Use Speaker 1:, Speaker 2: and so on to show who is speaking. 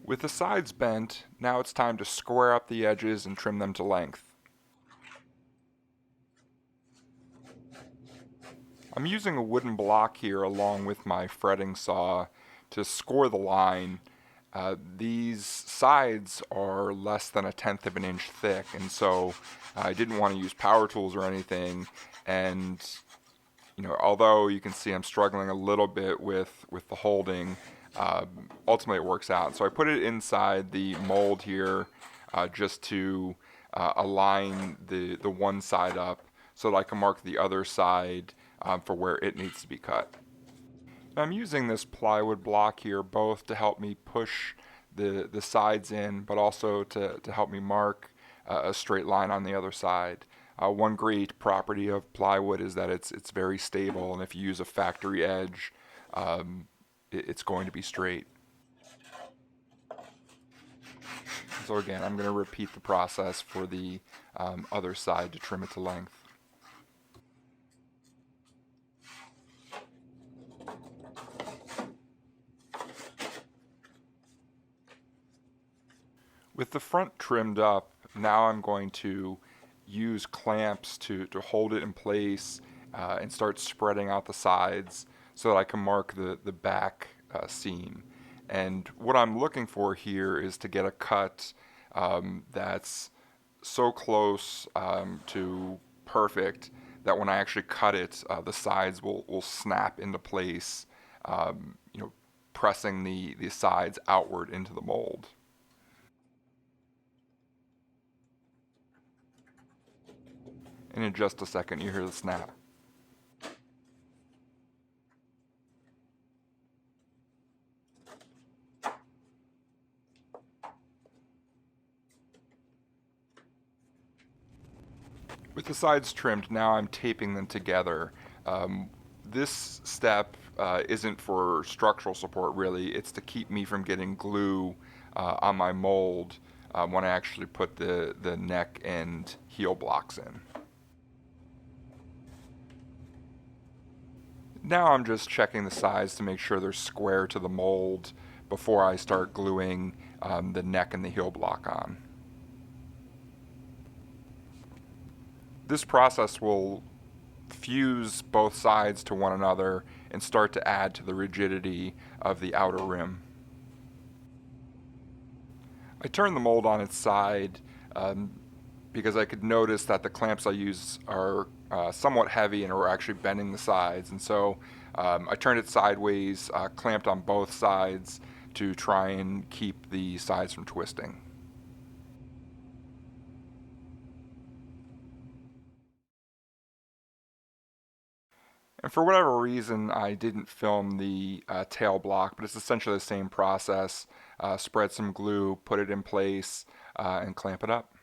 Speaker 1: With the sides bent, now it's time to square up the edges and trim them to length. I'm using a wooden block here along with my fretting saw to score the line. These sides are less than 1/10 of an inch thick, and so I didn't want to use power tools or anything. And although you can see I'm struggling a little bit with the holding, ultimately it works out. So I put it inside the mold here just to align the one side up so that I can mark the other side for where it needs to be cut. I'm using this plywood block here both to help me push the sides in, but also to help me mark a straight line on the other side. One great property of plywood is that it's very stable, and if you use a factory edge, it's going to be straight. So again, I'm going to repeat the process for the other side to trim it to length. With the front trimmed up, now I'm going to use clamps to hold it in place and start spreading out the sides so that I can mark the back seam. And what I'm looking for here is to get a cut that's so close to perfect that when I actually cut it, the sides will snap into place, pressing the sides outward into the mold. And in just a second, you hear the snap. With the sides trimmed, now I'm taping them together. This step isn't for structural support really, it's to keep me from getting glue on my mold when I actually put the neck and heel blocks in. Now I'm just checking the sides to make sure they're square to the mold before I start gluing the neck and the heel block on. This process will fuse both sides to one another and start to add to the rigidity of the outer rim. I turned the mold on its side because I could notice that the clamps I use are somewhat heavy and are actually bending the sides, and so I turned it sideways, clamped on both sides to try and keep the sides from twisting. And for whatever reason, I didn't film the tail block, but it's essentially the same process. Spread some glue, put it in place, and clamp it up.